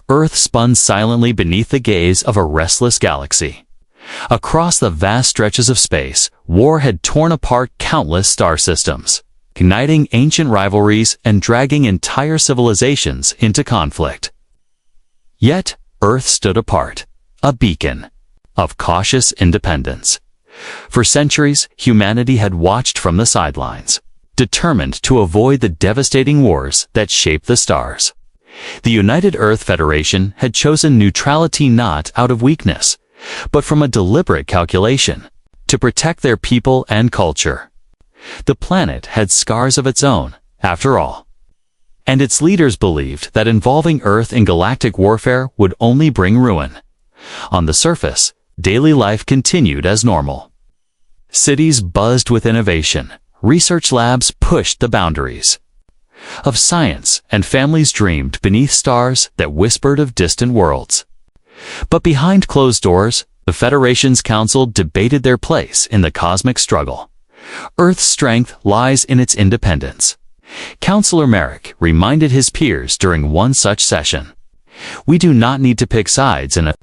Earth spun silently beneath the gaze of a restless galaxy. Across the vast stretches of space, war had torn apart countless star systems, igniting ancient rivalries and dragging entire civilizations into conflict. Yet, Earth stood apart, a beacon of cautious independence. For centuries, humanity had watched from the sidelines, determined to avoid the devastating wars that shaped the stars. The United Earth Federation had chosen neutrality not out of weakness, but from a deliberate calculation, to protect their people and culture. The planet had scars of its own, after all, and its leaders believed that involving Earth in galactic warfare would only bring ruin. On the surface, daily life continued as normal. Cities buzzed with innovation, research labs pushed the boundaries of science, and families dreamed beneath stars that whispered of distant worlds. But behind closed doors, the Federation's council debated their place in the cosmic struggle. Earth's strength lies in its independence. Counselor Merrick reminded his peers during one such session. We do not need to pick sides in a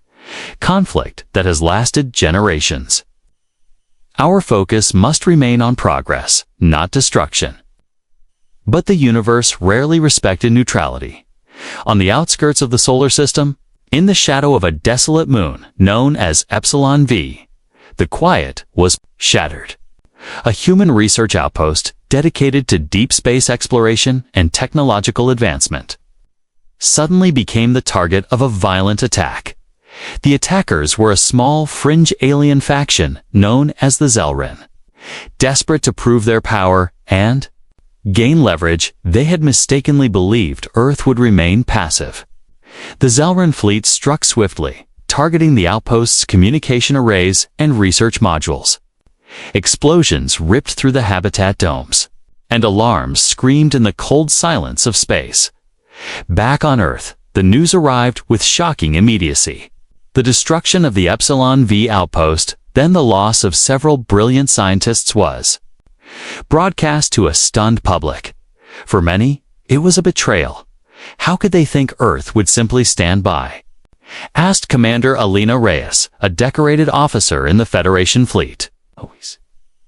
conflict that has lasted generations. Our focus must remain on progress, not destruction. But the universe rarely respected neutrality. On the outskirts of the solar system, in the shadow of a desolate moon known as Epsilon V, the quiet was shattered. A human research outpost dedicated to deep space exploration and technological advancement suddenly became the target of a violent attack. The attackers were a small fringe alien faction known as the Zelrin. Desperate to prove their power and gain leverage, they had mistakenly believed Earth would remain passive. The Zelrin fleet struck swiftly, targeting the outpost's communication arrays and research modules. Explosions ripped through the habitat domes, and alarms screamed in the cold silence of space. Back on Earth, the news arrived with shocking immediacy. The destruction of the Epsilon V outpost, then the loss of several brilliant scientists was broadcast to a stunned public. For many, it was a betrayal. How could they think Earth would simply stand by? Asked Commander Alina Reyes, a decorated officer in the Federation fleet.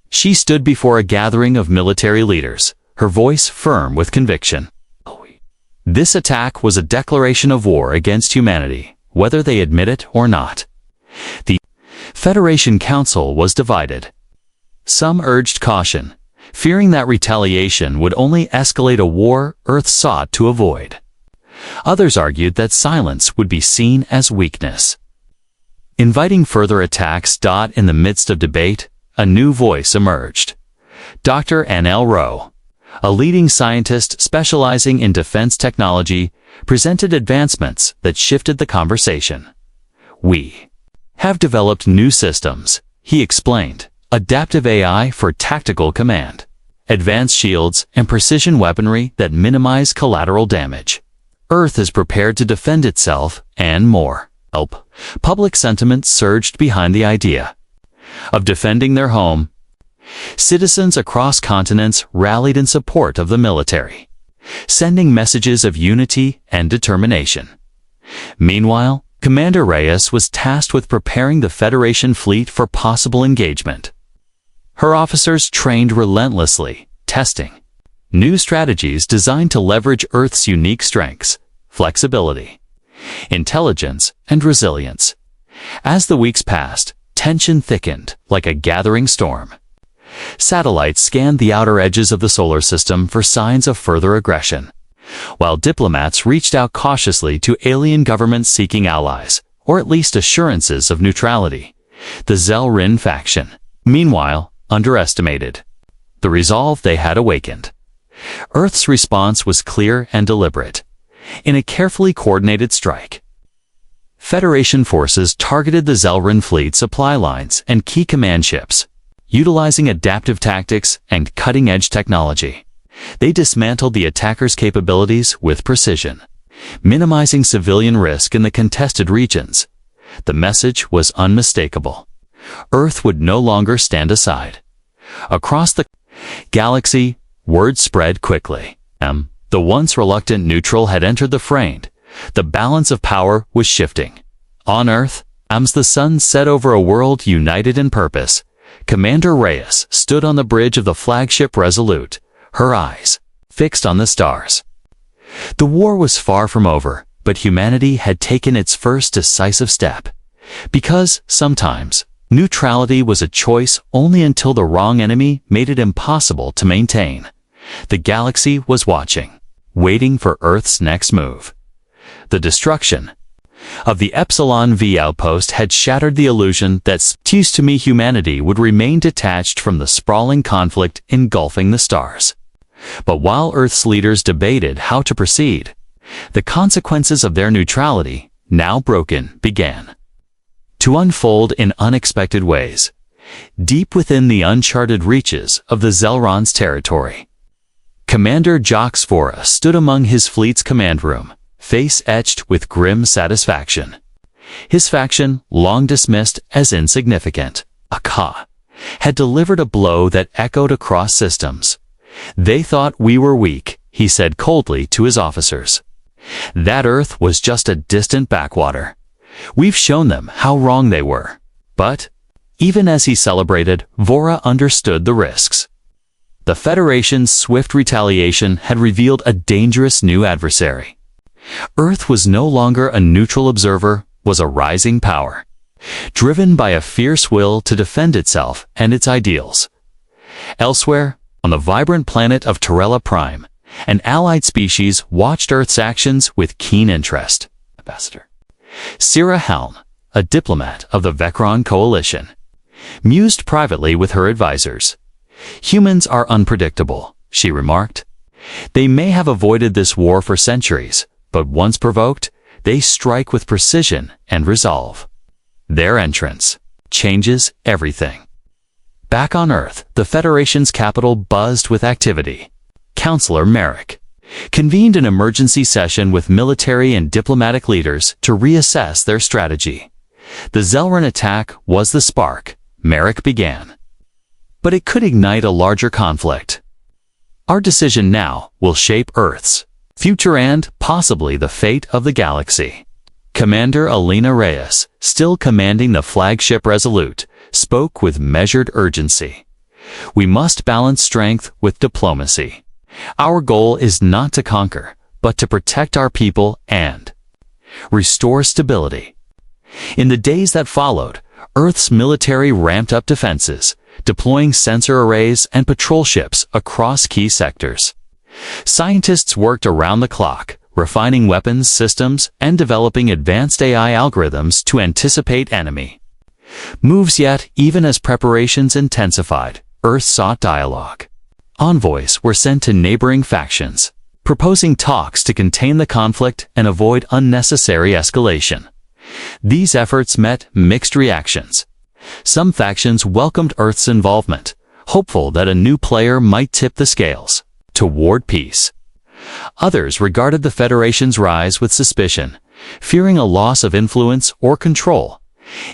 She stood before a gathering of military leaders, her voice firm with conviction. This attack was a declaration of war against humanity, whether they admit it or not. The Federation Council was divided. Some urged caution, fearing that retaliation would only escalate a war Earth sought to avoid. Others argued that silence would be seen as weakness. Inviting further attacks. In the midst of debate, a new voice emerged. Dr. N.L. Rowe, a leading scientist specializing in defense technology, presented advancements that shifted the conversation. We have developed new systems, he explained. Adaptive AI for tactical command, advanced shields, and precision weaponry that minimize collateral damage. Earth is prepared to defend itself, and more. Public sentiment surged behind the idea of defending their home. Citizens across continents rallied in support of the military, sending messages of unity and determination. Meanwhile, Commander Reyes was tasked with preparing the Federation fleet for possible engagement. Her officers trained relentlessly, testing new strategies designed to leverage Earth's unique strengths, flexibility, intelligence, and resilience. As the weeks passed, tension thickened like a gathering storm. Satellites scanned the outer edges of the solar system for signs of further aggression, while diplomats reached out cautiously to alien governments seeking allies, or at least assurances of neutrality. The Zelrin faction, meanwhile, underestimated the resolve they had awakened. Earth's response was clear and deliberate. In a carefully coordinated strike, Federation forces targeted the Zelrin fleet supply lines and key command ships. Utilizing adaptive tactics and cutting-edge technology, they dismantled the attackers' capabilities with precision, minimizing civilian risk in the contested regions. The message was unmistakable. Earth would no longer stand aside. Across the galaxy, word spread quickly. The once reluctant neutral had entered the fray, The balance of power was shifting. On Earth, as the sun set over a world united in purpose, Commander Reyes stood on the bridge of the flagship Resolute, her eyes fixed on the stars. The war was far from over, but humanity had taken its first decisive step. Because, sometimes, neutrality was a choice only until the wrong enemy made it impossible to maintain. The galaxy was watching, waiting for Earth's next move. The destruction of the Epsilon V outpost had shattered the illusion that to me humanity would remain detached from the sprawling conflict engulfing the stars. But while Earth's leaders debated how to proceed, the consequences of their neutrality, now broken, began to unfold in unexpected ways, deep within the uncharted reaches of the Zelron's territory. Commander Jacques Vora stood among his fleet's command room, face etched with grim satisfaction. His faction, long dismissed as insignificant, Aka, had delivered a blow that echoed across systems. They thought we were weak, he said coldly to his officers. That Earth was just a distant backwater. We've shown them how wrong they were. But, even as he celebrated, Vora understood the risks. The Federation's swift retaliation had revealed a dangerous new adversary. Earth was no longer a neutral observer, was a rising power, driven by a fierce will to defend itself and its ideals. Elsewhere, on the vibrant planet of Torella Prime, an allied species watched Earth's actions with keen interest. Ambassador Sira Helm, a diplomat of the Vecron Coalition, mused privately with her advisors. Humans are unpredictable, she remarked. They may have avoided this war for centuries, but once provoked, they strike with precision and resolve. Their entrance changes everything. Back on Earth, the Federation's capital buzzed with activity. Counselor Merrick convened an emergency session with military and diplomatic leaders to reassess their strategy. The Zelran attack was the spark, Merrick began. But it could ignite a larger conflict. Our decision now will shape Earth's future and, possibly, the fate of the galaxy. Commander Alina Reyes, still commanding the flagship Resolute, spoke with measured urgency. We must balance strength with diplomacy. Our goal is not to conquer, but to protect our people and restore stability. In the days that followed, Earth's military ramped up defenses, deploying sensor arrays and patrol ships across key sectors. Scientists worked around the clock, refining weapons systems and developing advanced AI algorithms to anticipate enemy moves. Yet, even as preparations intensified, Earth sought dialogue. Envoys were sent to neighboring factions, proposing talks to contain the conflict and avoid unnecessary escalation. These efforts met mixed reactions. Some factions welcomed Earth's involvement, hopeful that a new player might tip the scales toward peace. Others regarded the Federation's rise with suspicion, fearing a loss of influence or control.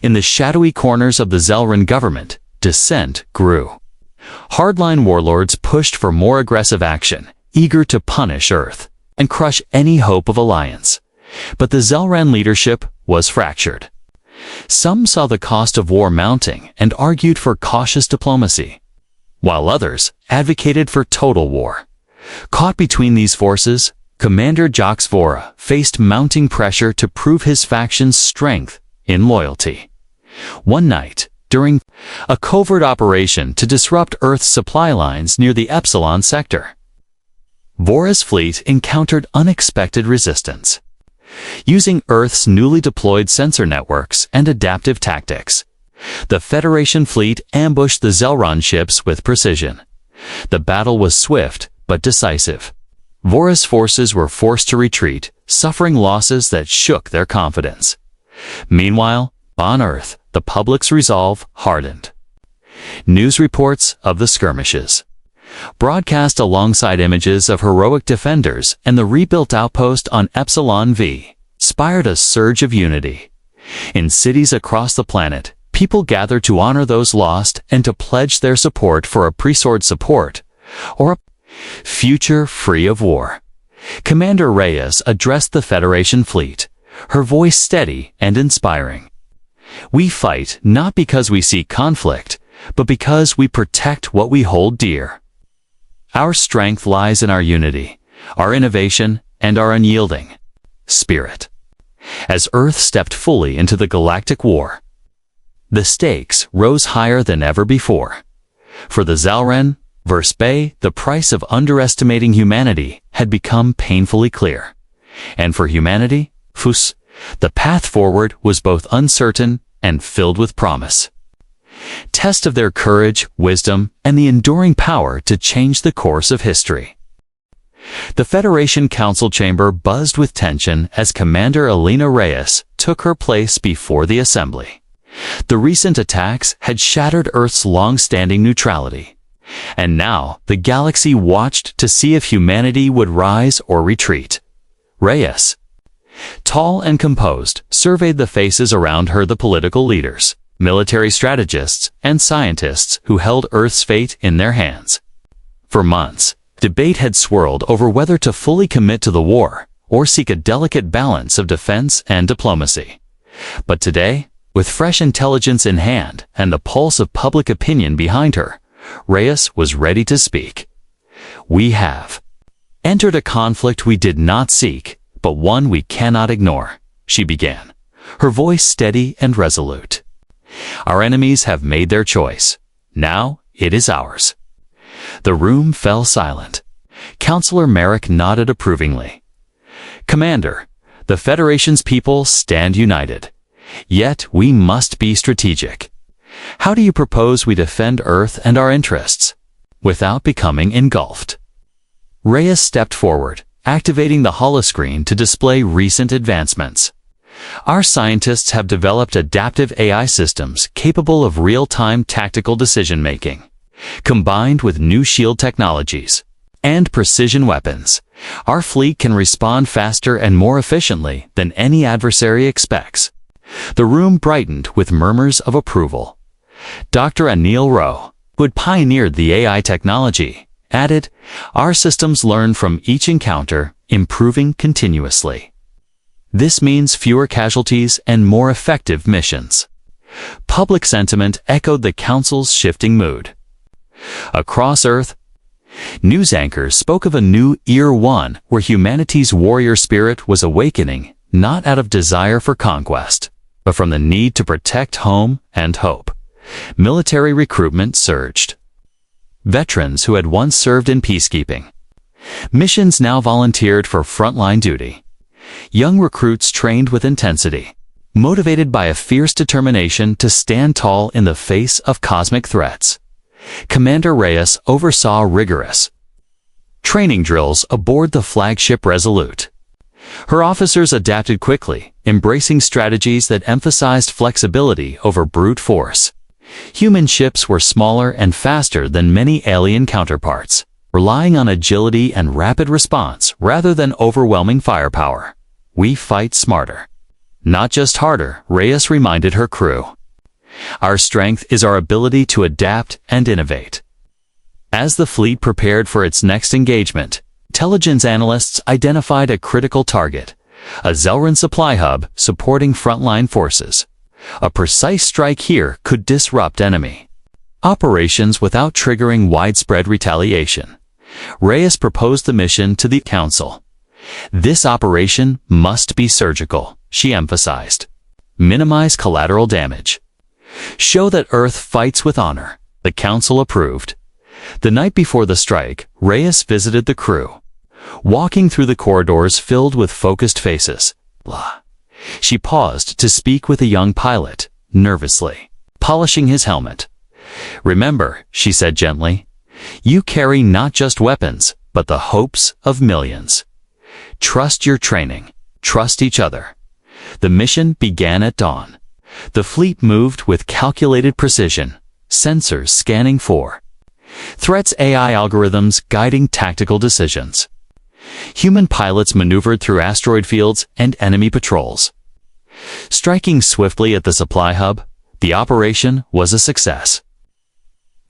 In the shadowy corners of the Zelran government, dissent grew. Hardline warlords pushed for more aggressive action, eager to punish Earth and crush any hope of alliance. But the Zelran leadership was fractured. Some saw the cost of war mounting and argued for cautious diplomacy, while others advocated for total war. Caught between these forces, Commander Jacques Vora faced mounting pressure to prove his faction's strength in loyalty. One night, during a covert operation to disrupt Earth's supply lines near the Epsilon sector, Vora's fleet encountered unexpected resistance. Using Earth's newly deployed sensor networks and adaptive tactics, the Federation fleet ambushed the Zelron ships with precision. The battle was swift but decisive. Vora's forces were forced to retreat, suffering losses that shook their confidence. Meanwhile, on Earth, the public's resolve hardened. News reports of the skirmishes, broadcast alongside images of heroic defenders and the rebuilt outpost on Epsilon V, inspired a surge of unity. In cities across the planet, people gathered to honor those lost and to pledge their support for a pre-sword support, or a future free of war. Commander Reyes addressed the Federation fleet, her voice steady and inspiring. "We fight not because we seek conflict, but because we protect what we hold dear. Our strength lies in our unity, our innovation, and our unyielding spirit." As Earth stepped fully into the galactic war, the stakes rose higher than ever before. For the Zalren vs. Bay, the price of underestimating humanity had become painfully clear. And for humanity, Fus, the path forward was both uncertain and filled with promise. Test of their courage, wisdom, and the enduring power to change the course of history. The Federation Council chamber buzzed with tension as Commander Elena Reyes took her place before the Assembly. The recent attacks had shattered Earth's long-standing neutrality, and now the galaxy watched to see if humanity would rise or retreat. Reyes, tall and composed, surveyed the faces around her, the political leaders, military strategists, and scientists who held Earth's fate in their hands. For months, debate had swirled over whether to fully commit to the war or seek a delicate balance of defense and diplomacy. But today, with fresh intelligence in hand and the pulse of public opinion behind her, Reyes was ready to speak. "We have entered a conflict we did not seek, but one we cannot ignore," she began, her voice steady and resolute. "Our enemies have made their choice. Now it is ours." The room fell silent. Counselor Merrick nodded approvingly. "Commander, the Federation's people stand united. Yet we must be strategic. How do you propose we defend Earth and our interests without becoming engulfed?" Reyes stepped forward, activating the holoscreen to display recent advancements. "Our scientists have developed adaptive AI systems capable of real-time tactical decision-making. Combined with new shield technologies and precision weapons, our fleet can respond faster and more efficiently than any adversary expects." The room brightened with murmurs of approval. Dr. Anil Rowe, who had pioneered the AI technology, added, "Our systems learn from each encounter, improving continuously. This means fewer casualties and more effective missions." Public sentiment echoed the Council's shifting mood. Across Earth, news anchors spoke of a new Year One where humanity's warrior spirit was awakening, not out of desire for conquest, but from the need to protect home and hope. Military recruitment surged. Veterans who had once served in peacekeeping missions now volunteered for frontline duty. Young recruits trained with intensity, motivated by a fierce determination to stand tall in the face of cosmic threats. Commander Reyes oversaw rigorous training drills aboard the flagship Resolute. Her officers adapted quickly, embracing strategies that emphasized flexibility over brute force. Human ships were smaller and faster than many alien counterparts, relying on agility and rapid response rather than overwhelming firepower. "We fight smarter, not just harder," Reyes reminded her crew. "Our strength is our ability to adapt and innovate." As the fleet prepared for its next engagement, intelligence analysts identified a critical target, a Zelran supply hub supporting frontline forces. A precise strike here could disrupt enemy operations without triggering widespread retaliation. Reyes proposed the mission to the Council. "This operation must be surgical," she emphasized. "Minimize collateral damage. Show that Earth fights with honor." The Council approved. The night before the strike, Reyes visited the crew. Walking through the corridors filled with focused faces, she paused to speak with a young pilot, nervously polishing his helmet. "Remember," she said gently, "you carry not just weapons, but the hopes of millions. Trust your training. Trust each other." The mission began at dawn. The fleet moved with calculated precision, sensors scanning for threats, AI algorithms guiding tactical decisions. Human pilots maneuvered through asteroid fields and enemy patrols. Striking swiftly at the supply hub, the operation was a success.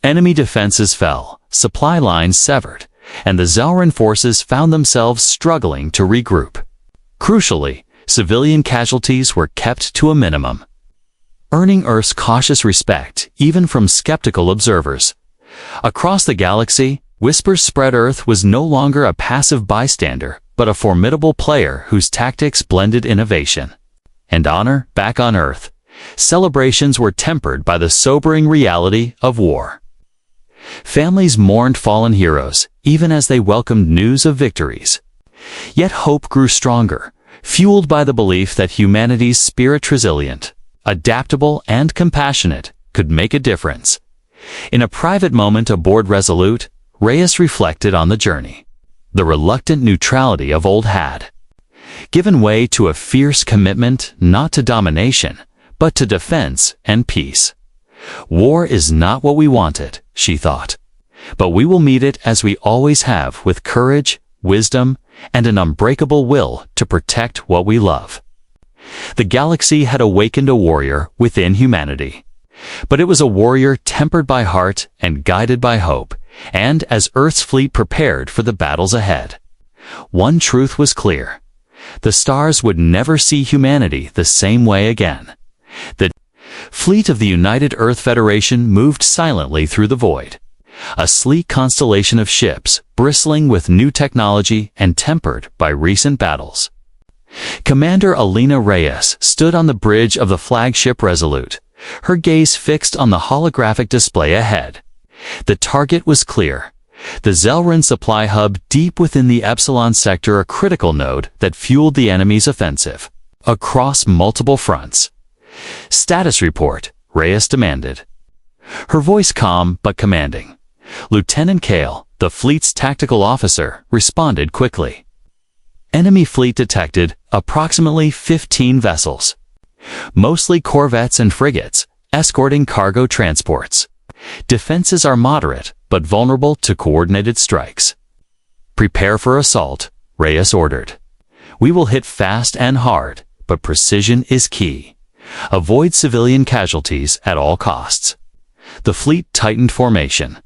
Enemy defenses fell, supply lines severed, and the Zelran forces found themselves struggling to regroup. Crucially, civilian casualties were kept to a minimum, earning Earth's cautious respect even from skeptical observers. Across the galaxy, whispers spread Earth was no longer a passive bystander, but a formidable player whose tactics blended innovation and honor. Back on Earth, celebrations were tempered by the sobering reality of war. Families mourned fallen heroes, even as they welcomed news of victories. Yet hope grew stronger, fueled by the belief that humanity's spirit, resilient, adaptable, and compassionate, could make a difference. In a private moment aboard Resolute, Reyes reflected on the journey. The reluctant neutrality of old had given way to a fierce commitment not to domination, but to defense and peace. War is not what we wanted, she thought, but we will meet it as we always have, with courage, wisdom, and an unbreakable will to protect what we love. The galaxy had awakened a warrior within humanity, but it was a warrior tempered by heart and guided by hope. And as Earth's fleet prepared for the battles ahead, one truth was clear: the stars would never see humanity the same way again. The fleet of the United Earth Federation moved silently through the void, a sleek constellation of ships bristling with new technology and tempered by recent battles. Commander Alina Reyes stood on the bridge of the flagship Resolute, her gaze fixed on the holographic display ahead. The target was clear: the Zelran supply hub deep within the Epsilon sector, a critical node that fueled the enemy's offensive across multiple fronts. "Status report," Reyes demanded, her voice calm but commanding. Lieutenant Kale, the fleet's tactical officer, responded quickly. Enemy fleet detected approximately 15 vessels, mostly corvettes and frigates, escorting cargo transports. Defenses are moderate, but vulnerable to coordinated strikes. "Prepare for assault," Reyes ordered. "We will hit fast and hard, but precision is key. Avoid civilian casualties at all costs." The fleet tightened formation.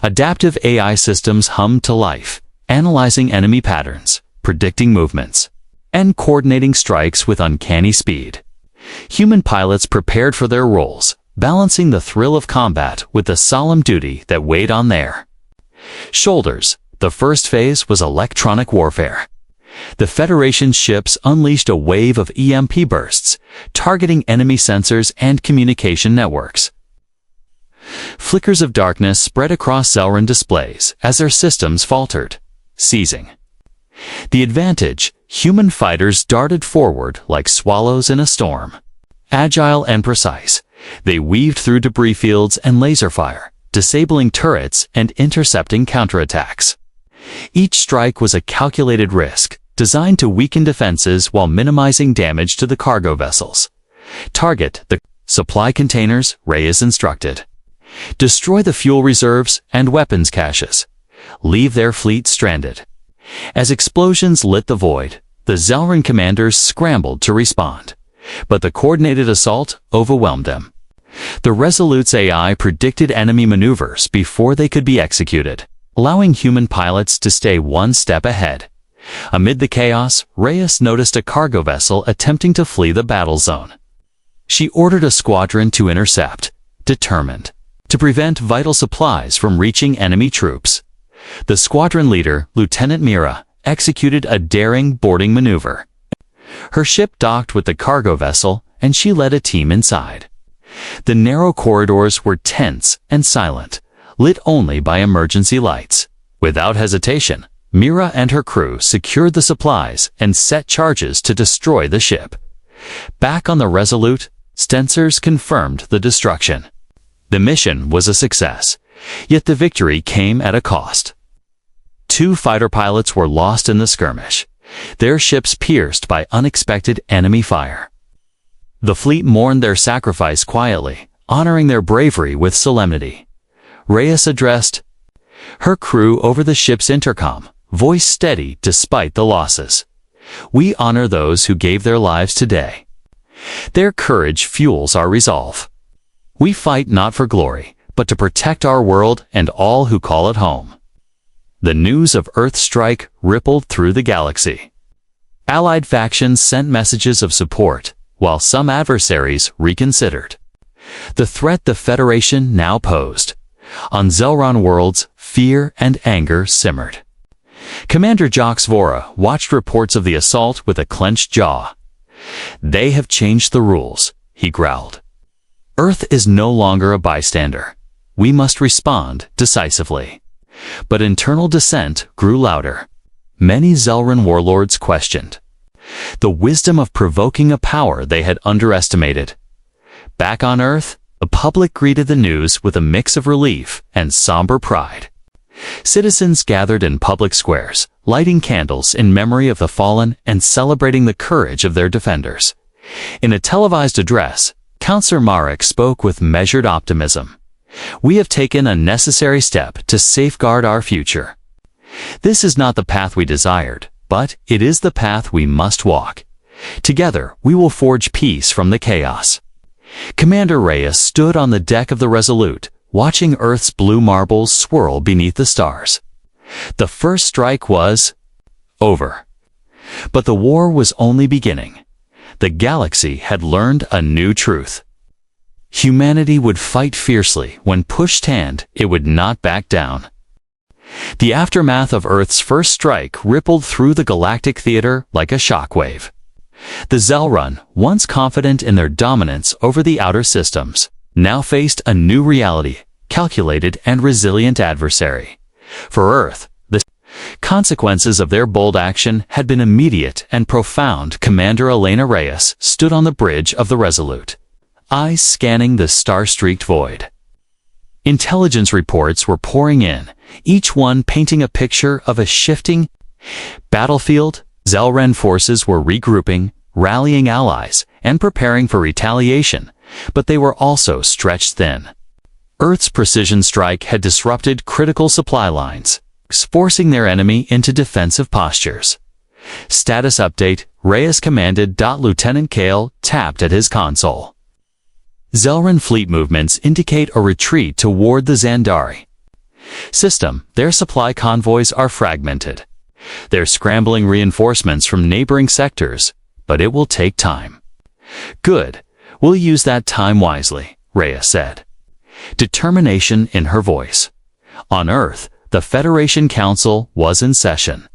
Adaptive AI systems hummed to life, analyzing enemy patterns, predicting movements, and coordinating strikes with uncanny speed. Human pilots prepared for their roles, balancing the thrill of combat with the solemn duty that weighed on their shoulders. The first phase was electronic warfare. The Federation's ships unleashed a wave of EMP bursts, targeting enemy sensors and communication networks. Flickers of darkness spread across Zelran displays as their systems faltered, seizing the advantage. Human fighters darted forward like swallows in a storm. Agile and precise, they weaved through debris fields and laser fire, disabling turrets and intercepting counterattacks. Each strike was a calculated risk, designed to weaken defenses while minimizing damage to the cargo vessels. "Target the supply containers," Reyes instructed. "Destroy the fuel reserves and weapons caches. Leave their fleet stranded." As explosions lit the void, the Zelran commanders scrambled to respond, but the coordinated assault overwhelmed them. The Resolute's AI predicted enemy maneuvers before they could be executed, allowing human pilots to stay one step ahead. Amid the chaos, Reyes noticed a cargo vessel attempting to flee the battle zone. She ordered a squadron to intercept, determined to prevent vital supplies from reaching enemy troops. The squadron leader, Lieutenant Mira, executed a daring boarding maneuver. Her ship docked with the cargo vessel, and she led a team inside. The narrow corridors were tense and silent, lit only by emergency lights. Without hesitation, Mira and her crew secured the supplies and set charges to destroy the ship. Back on the Resolute, sensors confirmed the destruction. The mission was a success, yet the victory came at a cost. 2 fighter pilots were lost in the skirmish, their ships pierced by unexpected enemy fire. The fleet mourned their sacrifice quietly, honoring their bravery with solemnity. Reyes addressed her crew over the ship's intercom, voice steady despite the losses. "We honor those who gave their lives today. Their courage fuels our resolve. We fight not for glory, but to protect our world and all who call it home." the news of Earth's strike rippled through the galaxy. Allied factions sent messages of support, while some adversaries reconsidered. The threat the Federation now posed. On Zelron worlds, fear and anger simmered. Commander Jox Vora watched reports of the assault with a clenched jaw. "They have changed the rules," he growled. "Earth is no longer a bystander. We must respond decisively." But internal dissent grew louder. Many Zelran warlords questioned the wisdom of provoking a power they had underestimated. Back on Earth, the public greeted the news with a mix of relief and somber pride. Citizens gathered in public squares, lighting candles in memory of the fallen and celebrating the courage of their defenders. In a televised address, Councillor Marek spoke with measured optimism. "We have taken a necessary step to safeguard our future. This is not the path we desired, but it is the path we must walk. Together, we will forge peace from the chaos." Commander Reyes stood on the deck of the Resolute, watching Earth's blue marbles swirl beneath the stars. The first strike was over. But the war was only beginning. The galaxy had learned a new truth. Humanity would fight fiercely. When pushed hand, it would not back down. The aftermath of Earth's first strike rippled through the galactic theater like a shockwave. The Zelran, once confident in their dominance over the outer systems, now faced a new reality, calculated and resilient adversary. For Earth, the consequences of their bold action had been immediate and profound. Commander Elena Reyes stood on the bridge of the Resolute, eyes scanning the star-streaked void. Intelligence reports were pouring in, each one painting a picture of a shifting battlefield. Zelran forces were regrouping, rallying allies, and preparing for retaliation, but they were also stretched thin. Earth's precision strike had disrupted critical supply lines, forcing their enemy into defensive postures. Status update: Reyes commanded. Lieutenant Kale tapped at his console. Zelran fleet movements indicate a retreat toward the Zandari system. Their supply convoys are fragmented. They're scrambling reinforcements from neighboring sectors, but it will take time. "Good. We'll use that time wisely," Reyes said, determination in her voice. On Earth, the Federation Council was in session.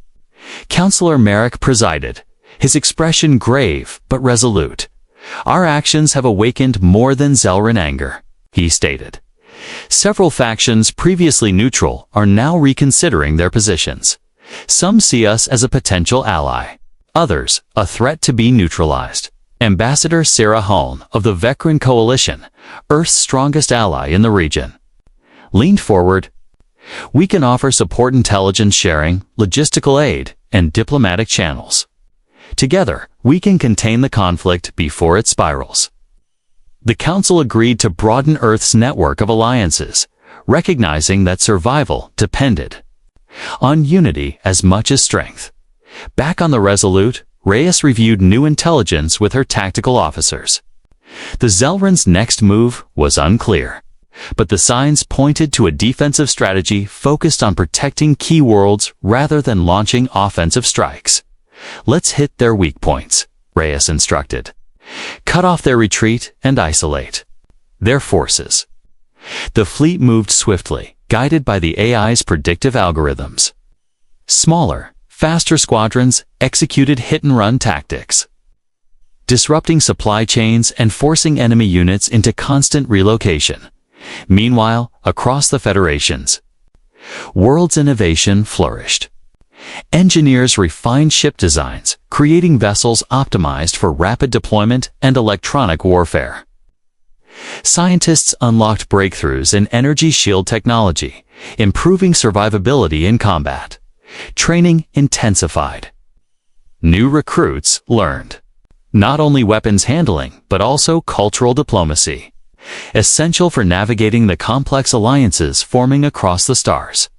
Councillor Marek presided, his expression grave but resolute. "Our actions have awakened more than Zelran anger," he stated. "Several factions previously neutral are now reconsidering their positions. Some see us as a potential ally, others a threat to be neutralized." Ambassador Sarah Huln of the Vekran Coalition, Earth's strongest ally in the region, leaned forward. "We can offer support, intelligence sharing, logistical aid, and diplomatic channels. Together, we can contain the conflict before it spirals." The Council agreed to broaden Earth's network of alliances, recognizing that survival depended on unity as much as strength. Back on the Resolute, Reyes reviewed new intelligence with her tactical officers. The Zelran's next move was unclear, but the signs pointed to a defensive strategy focused on protecting key worlds rather than launching offensive strikes. "Let's hit their weak points," Reyes instructed. "Cut off their retreat and isolate their forces." The fleet moved swiftly, guided by the AI's predictive algorithms. Smaller, faster squadrons executed hit-and-run tactics, disrupting supply chains and forcing enemy units into constant relocation. Meanwhile, across the Federation's world's innovation flourished. Engineers refined ship designs, creating vessels optimized for rapid deployment and electronic warfare. Scientists unlocked breakthroughs in energy shield technology, improving survivability in combat. Training intensified. New recruits learned not only weapons handling, but also cultural diplomacy, essential for navigating the complex alliances forming across the stars.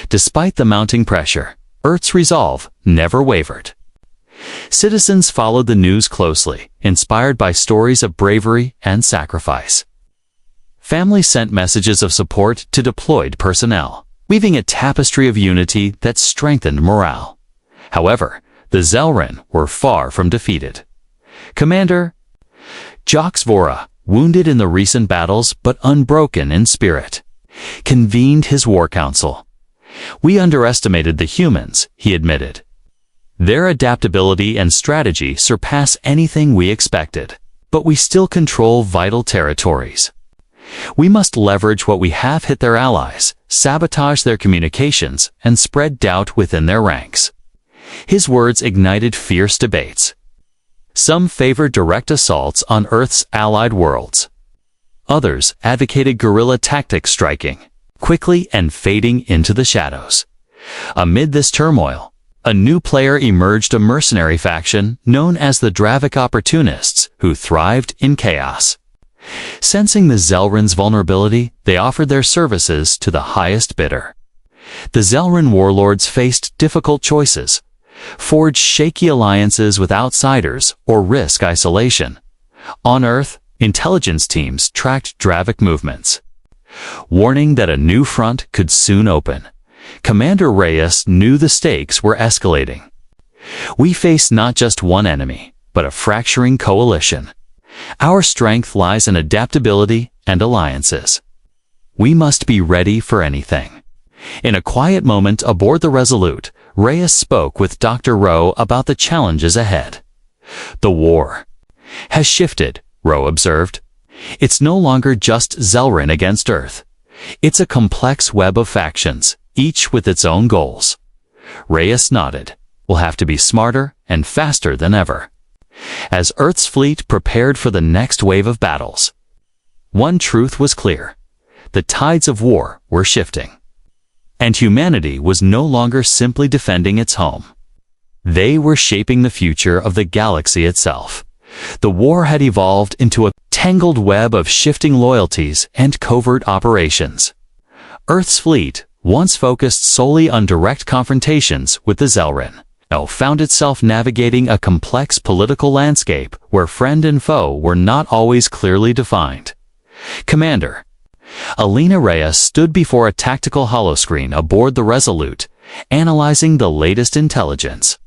Despite the mounting pressure, Earth's resolve never wavered. Citizens followed the news closely, inspired by stories of bravery and sacrifice. Families sent messages of support to deployed personnel. weaving a tapestry of unity that strengthened morale. However, the Zelrin were far from defeated. Commander Joxvora, wounded in the recent battles but unbroken in spirit, convened his war council. "We underestimated the humans," he admitted. "Their adaptability and strategy surpass anything we expected, but we still control vital territories. We must leverage what we have, hit their allies, sabotage their communications, and spread doubt within their ranks." His words ignited fierce debates. Some favored direct assaults on Earth's allied worlds. Others advocated guerrilla tactics, striking quickly and fading into the shadows. Amid this turmoil, a new player emerged, a mercenary faction known as the Dravik Opportunists, who thrived in chaos. Sensing the Zelrin's vulnerability, they offered their services to the highest bidder. The Zelrin warlords faced difficult choices: forge shaky alliances with outsiders or risk isolation. On Earth, intelligence teams tracked Dravik movements. Warning that a new front could soon open, Commander Reyes knew the stakes were escalating. "We face not just one enemy, but a fracturing coalition. Our strength lies in adaptability and alliances. We must be ready for anything." In a quiet moment aboard the Resolute, Reyes spoke with Dr. Rowe about the challenges ahead. "The war has shifted," Rowe observed. "It's no longer just Zelrin against Earth. It's a complex web of factions, each with its own goals." Reyes nodded. "We'll have to be smarter and faster than ever." As Earth's fleet prepared for the next wave of battles, one truth was clear: the tides of war were shifting. And humanity was no longer simply defending its home. They were shaping the future of the galaxy itself. The war had evolved into a tangled web of shifting loyalties and covert operations. Earth's fleet, once focused solely on direct confrontations with the Zelrin, now found itself navigating a complex political landscape where friend and foe were not always clearly defined. "Commander." Alina Reyes stood before a tactical holoscreen aboard the Resolute, analyzing the latest intelligence.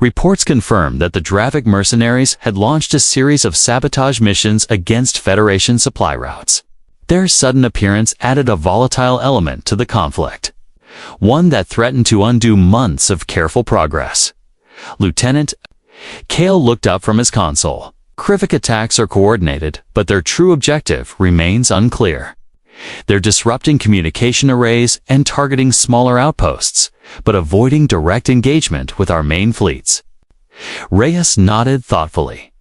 Reports confirmed that the Dravik mercenaries had launched a series of sabotage missions against Federation supply routes. Their sudden appearance added a volatile element to the conflict, one that threatened to undo months of careful progress. Lieutenant Kale looked up from his console. "Krivik attacks are coordinated, but their true objective remains unclear. They're disrupting communication arrays and targeting smaller outposts, but avoiding direct engagement with our main fleets." Reyes nodded thoughtfully.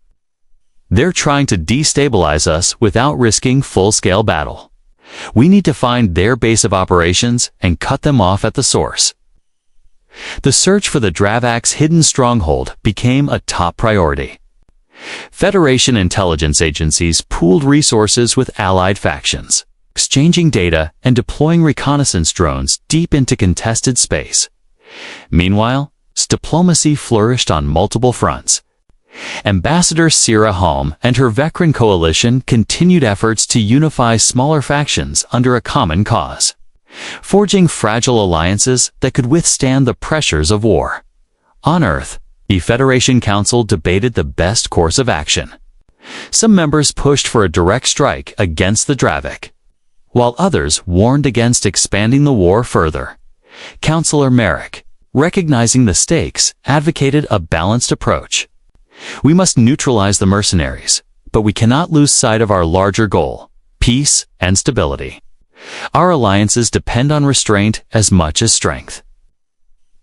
"They're trying to destabilize us without risking full-scale battle. We need to find their base of operations and cut them off at the source." The search for the Dravak's hidden stronghold became a top priority. Federation intelligence agencies pooled resources with allied factions, exchanging data and deploying reconnaissance drones deep into contested space. Meanwhile, diplomacy flourished on multiple fronts. Ambassador Sira Halm and her Vecran coalition continued efforts to unify smaller factions under a common cause, forging fragile alliances that could withstand the pressures of war. On Earth, the Federation Council debated the best course of action. Some members pushed for a direct strike against the Dravik, while others warned against expanding the war further. Councillor Merrick, recognizing the stakes, advocated a balanced approach. "We must neutralize the mercenaries, but we cannot lose sight of our larger goal: peace and stability. Our alliances depend on restraint as much as strength."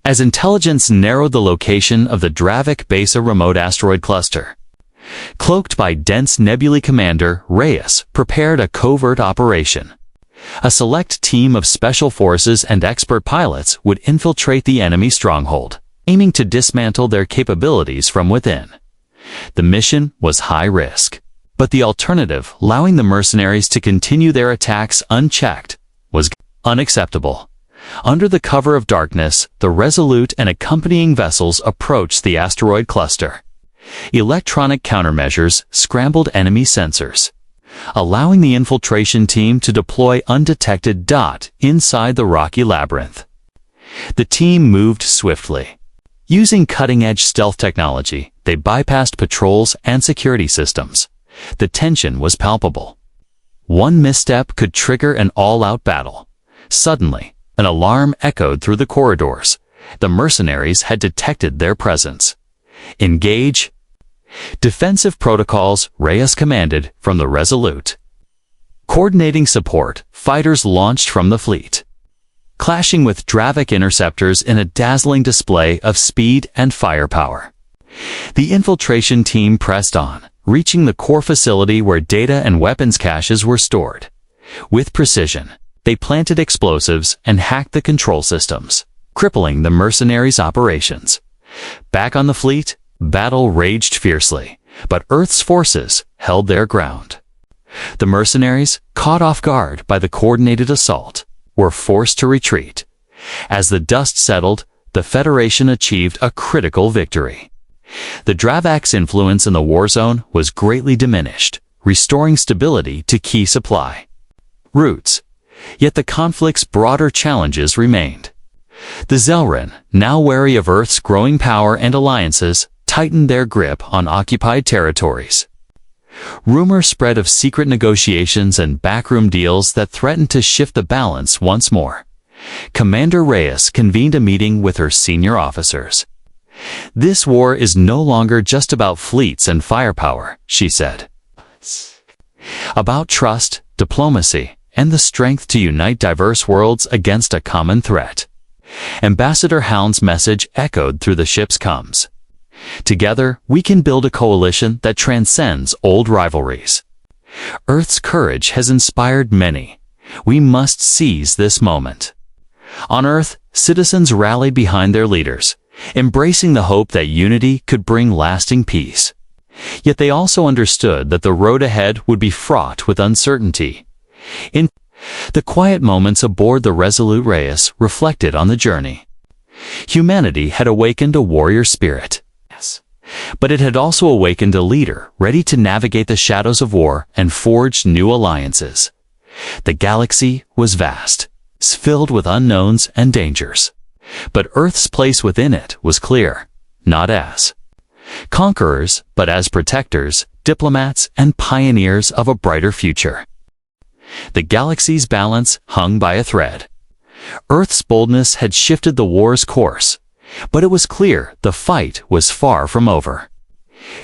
As intelligence narrowed the location of the Dravik base, a remote asteroid cluster, cloaked by dense nebulae, Commander Reyes prepared a covert operation. A select team of special forces and expert pilots would infiltrate the enemy stronghold, aiming to dismantle their capabilities from within. The mission was high risk, but the alternative, allowing the mercenaries to continue their attacks unchecked, was unacceptable. Under the cover of darkness, the Resolute and accompanying vessels approached the asteroid cluster. Electronic countermeasures scrambled enemy sensors, allowing the infiltration team to deploy undetected inside the rocky labyrinth. The team moved swiftly. Using cutting-edge stealth technology, they bypassed patrols and security systems. The tension was palpable. One misstep could trigger an all-out battle. Suddenly, an alarm echoed through the corridors. The mercenaries had detected their presence. Engage. Defensive protocols, Reyes commanded from the Resolute. Coordinating support, fighters launched from the fleet, clashing with Dravik interceptors in a dazzling display of speed and firepower. The infiltration team pressed on, reaching the core facility where data and weapons caches were stored. With precision, they planted explosives and hacked the control systems, crippling the mercenaries' operations. Back on the fleet, battle raged fiercely, but Earth's forces held their ground. The mercenaries, caught off guard by the coordinated assault, were forced to retreat. As the dust settled, the Federation achieved a critical victory. The Dravak's influence in the war zone was greatly diminished, restoring stability to key supply routes. Yet the conflict's broader challenges remained. The Zelrin, now wary of Earth's growing power and alliances, tightened their grip on occupied territories. Rumors spread of secret negotiations and backroom deals that threatened to shift the balance once more. Commander Reyes convened a meeting with her senior officers. "This war is no longer just about fleets and firepower," she said. "It's about trust, diplomacy, and the strength to unite diverse worlds against a common threat." Ambassador Hound's message echoed through the ship's comms. "Together, we can build a coalition that transcends old rivalries. Earth's courage has inspired many. We must seize this moment." On Earth, citizens rallied behind their leaders, embracing the hope that unity could bring lasting peace. Yet they also understood that the road ahead would be fraught with uncertainty. In the quiet moments aboard the Resolute, Reyes reflected on the journey. Humanity had awakened a warrior spirit. Yes. But it had also awakened a leader ready to navigate the shadows of war and forge new alliances. The galaxy was vast, filled with unknowns and dangers. But Earth's place within it was clear, not as conquerors, but as protectors, diplomats, and pioneers of a brighter future. The galaxy's balance hung by a thread. Earth's boldness had shifted the war's course, but it was clear the fight was far from over.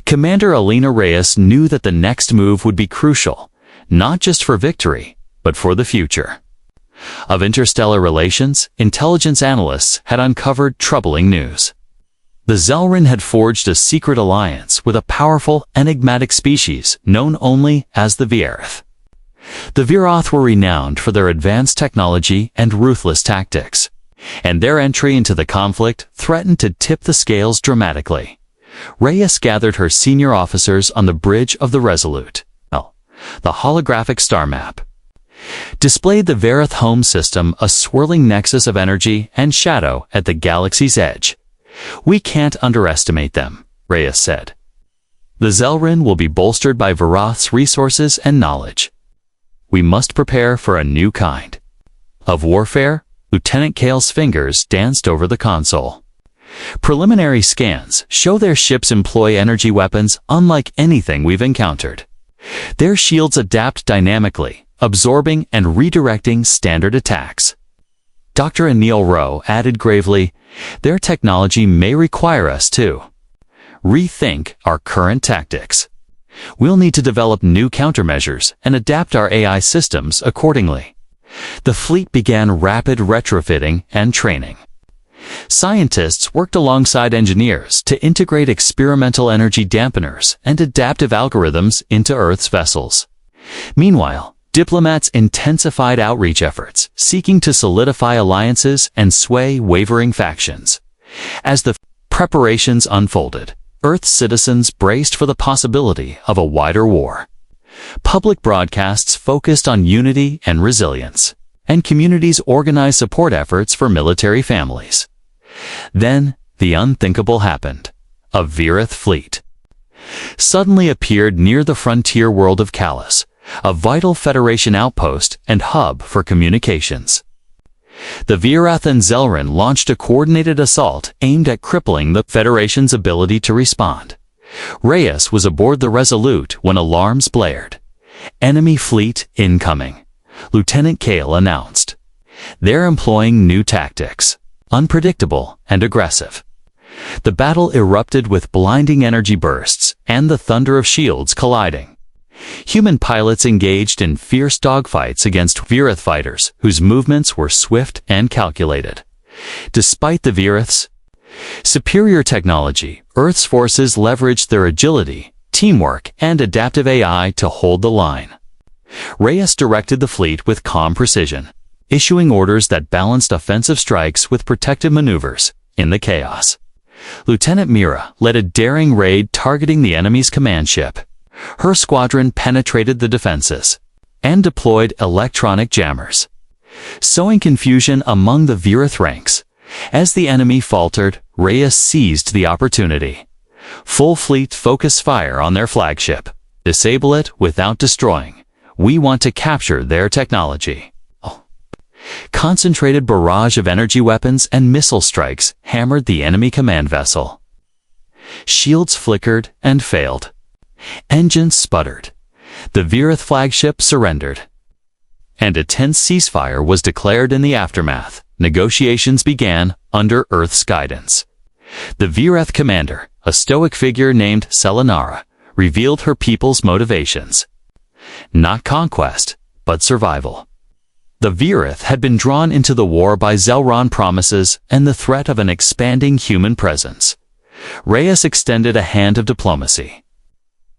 Commander Alina Reyes knew that the next move would be crucial, not just for victory, but for the future. Of interstellar relations, intelligence analysts had uncovered troubling news. The Zelrin had forged a secret alliance with a powerful, enigmatic species known only as the Vierth. The Viroth were renowned for their advanced technology and ruthless tactics, and their entry into the conflict threatened to tip the scales dramatically. Reyes gathered her senior officers on the bridge of the Resolute. The holographic star map displayed the Verith home system, a swirling nexus of energy and shadow at the galaxy's edge. "We can't underestimate them," Reyes said. "The Zelrin will be bolstered by Viroth's resources and knowledge. We must prepare for a new kind of warfare." Lieutenant Kale's fingers danced over the console. "Preliminary scans show their ships employ energy weapons unlike anything we've encountered. Their shields adapt dynamically, absorbing and redirecting standard attacks." Dr. Anil Rowe added gravely, "Their technology may require us to rethink our current tactics. We'll need to develop new countermeasures and adapt our AI systems accordingly." The fleet began rapid retrofitting and training. Scientists worked alongside engineers to integrate experimental energy dampeners and adaptive algorithms into Earth's vessels. Meanwhile, diplomats intensified outreach efforts, seeking to solidify alliances and sway wavering factions. As the preparations unfolded, Earth's citizens braced for the possibility of a wider war. Public broadcasts focused on unity and resilience, and communities organized support efforts for military families. Then, the unthinkable happened. A Virith fleet suddenly appeared near the frontier world of Callus, a vital Federation outpost and hub for communications. The Virath and Zelran launched a coordinated assault aimed at crippling the Federation's ability to respond. Reyes was aboard the Resolute when alarms blared. "Enemy fleet incoming," Lieutenant Kale announced. "They're employing new tactics, unpredictable and aggressive." The battle erupted with blinding energy bursts and the thunder of shields colliding. Human pilots engaged in fierce dogfights against Virath fighters whose movements were swift and calculated. Despite the Virath's superior technology, Earth's forces leveraged their agility, teamwork, and adaptive AI to hold the line. Reyes directed the fleet with calm precision, issuing orders that balanced offensive strikes with protective maneuvers in the chaos. Lieutenant Mira led a daring raid targeting the enemy's command ship. Her squadron penetrated the defenses and deployed electronic jammers, sowing confusion among the Virath ranks. As the enemy faltered, Reyes seized the opportunity. "Full fleet focus fire on their flagship. Disable it without destroying. We want to capture their technology." Concentrated barrage of energy weapons and missile strikes hammered the enemy command vessel. Shields flickered and failed. Engines sputtered. The Virath flagship surrendered. And a tense ceasefire was declared in the aftermath. Negotiations began under Earth's guidance. The Virath commander, a stoic figure named Selenara, revealed her people's motivations. Not conquest, but survival. The Virath had been drawn into the war by Zelran promises and the threat of an expanding human presence. Reyes extended a hand of diplomacy.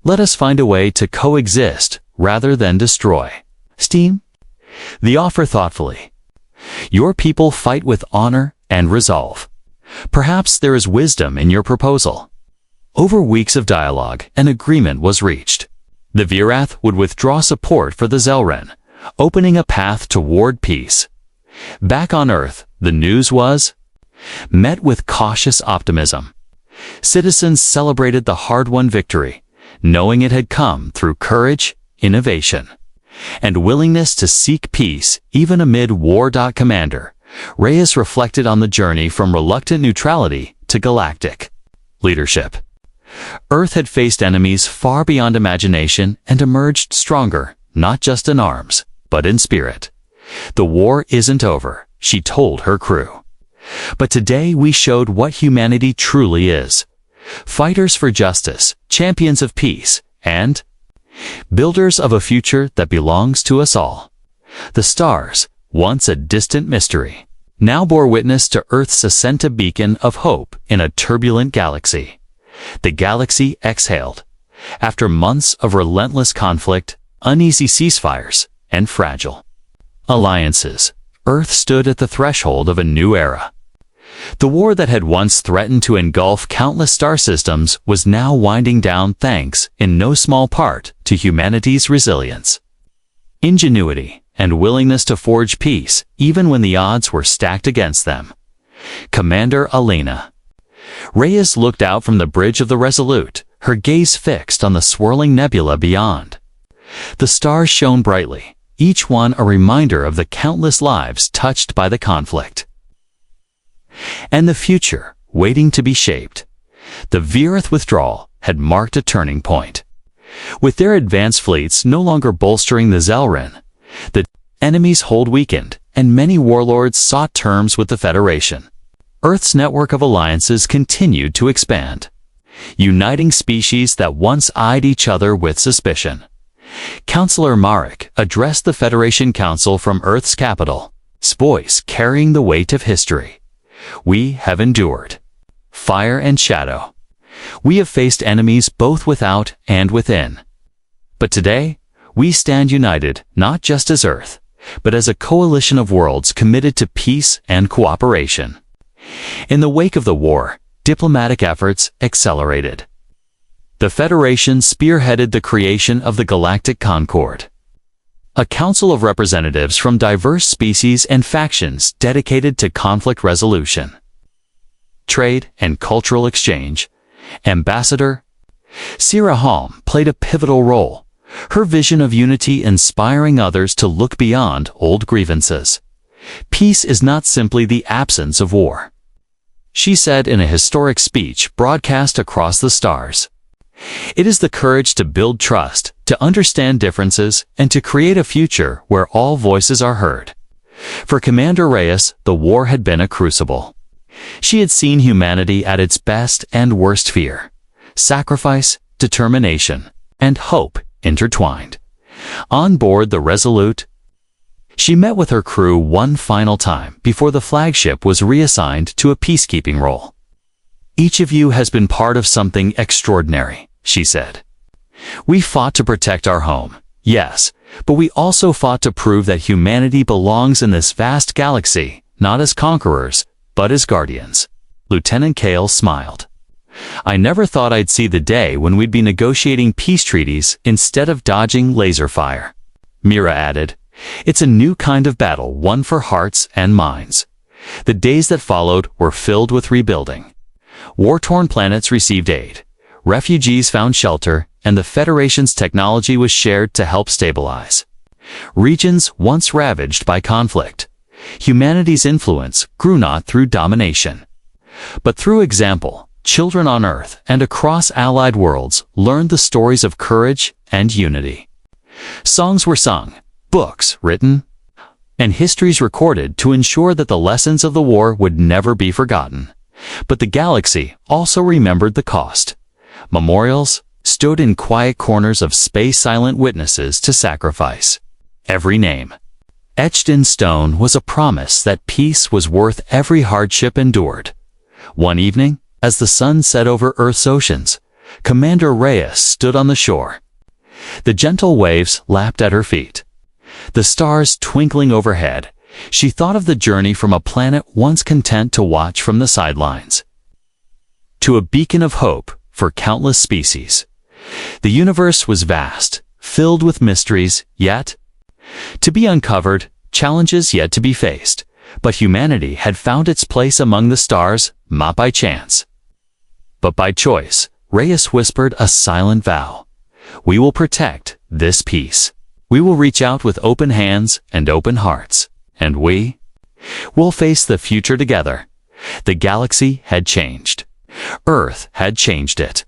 "Let us find a way to coexist rather than destroy." "Steam?" The offer thoughtfully. "Your people fight with honor and resolve. Perhaps there is wisdom in your proposal." Over weeks of dialogue, an agreement was reached. The Virath would withdraw support for the Zelran, opening a path toward peace. Back on Earth, the news was met with cautious optimism. Citizens celebrated the hard-won victory, knowing it had come through courage, innovation, and willingness to seek peace even amid war. Commander Reyes reflected on the journey from reluctant neutrality to galactic leadership. Earth had faced enemies far beyond imagination and emerged stronger, not just in arms, but in spirit. "The war isn't over," she told her crew. "But today we showed what humanity truly is. Fighters for justice, champions of peace, and builders of a future that belongs to us all." The stars, once a distant mystery, now bore witness to Earth's ascent, a beacon of hope in a turbulent galaxy. The galaxy exhaled. After months of relentless conflict, uneasy ceasefires, and fragile alliances, Earth stood at the threshold of a new era. The war that had once threatened to engulf countless star systems was now winding down, thanks in no small part to humanity's resilience, ingenuity, and willingness to forge peace even when the odds were stacked against them. Commander Elena. Reyes looked out from the bridge of the Resolute, her gaze fixed on the swirling nebula beyond. The stars shone brightly, each one a reminder of the countless lives touched by the conflict. And the future, waiting to be shaped. The Virath withdrawal had marked a turning point. With their advanced fleets no longer bolstering the Zelran, the enemy's hold weakened, and many warlords sought terms with the Federation. Earth's network of alliances continued to expand, uniting species that once eyed each other with suspicion. Counselor Marek addressed the Federation Council from Earth's capital, his voice carrying the weight of history. "We have endured fire and shadow. We have faced enemies both without and within. But today, we stand united not just as Earth, but as a coalition of worlds committed to peace and cooperation." In the wake of the war, diplomatic efforts accelerated. The Federation spearheaded the creation of the Galactic Concord, a council of representatives from diverse species and factions dedicated to conflict resolution, trade, and cultural exchange. Ambassador Sira Halm played a pivotal role, her vision of unity inspiring others to look beyond old grievances. Peace is not simply the absence of war, she said in a historic speech broadcast across the stars. It is the courage to build trust, to understand differences, and to create a future where all voices are heard. For Commander Reyes, the war had been a crucible. She had seen humanity at its best and worst: fear, sacrifice, determination, and hope intertwined. On board the Resolute, she met with her crew one final time before the flagship was reassigned to a peacekeeping role. "Each of you has been part of something extraordinary," she said. "We fought to protect our home, yes, but we also fought to prove that humanity belongs in this vast galaxy, not as conquerors, but as guardians." Lieutenant Kale smiled. "I never thought I'd see the day when we'd be negotiating peace treaties instead of dodging laser fire," Mira added. "It's a new kind of battle, one for hearts and minds." The days that followed were filled with rebuilding. War-torn planets received aid, refugees found shelter, and the Federation's technology was shared to help stabilize regions once ravaged by conflict. Humanity's influence grew not through domination, but through example. Children on Earth and across allied worlds learned the stories of courage and unity. Songs were sung, books written, and histories recorded to ensure that the lessons of the war would never be forgotten. But the galaxy also remembered the cost. Memorials stood in quiet corners of space, silent witnesses to sacrifice. Every name, etched in stone, was a promise that peace was worth every hardship endured. One evening, as the sun set over Earth's oceans, Commander Reyes stood on the shore. The gentle waves lapped at her feet, the stars twinkling overhead. She thought of the journey from a planet once content to watch from the sidelines to a beacon of hope for countless species. The universe was vast, filled with mysteries yet to be uncovered, challenges yet to be faced. But humanity had found its place among the stars, not by chance, but by choice. Reyes whispered a silent vow. "We will protect this peace. We will reach out with open hands and open hearts, and we will face the future together." The galaxy had changed. Earth had changed it.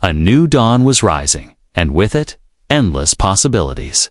A new dawn was rising, and with it, endless possibilities.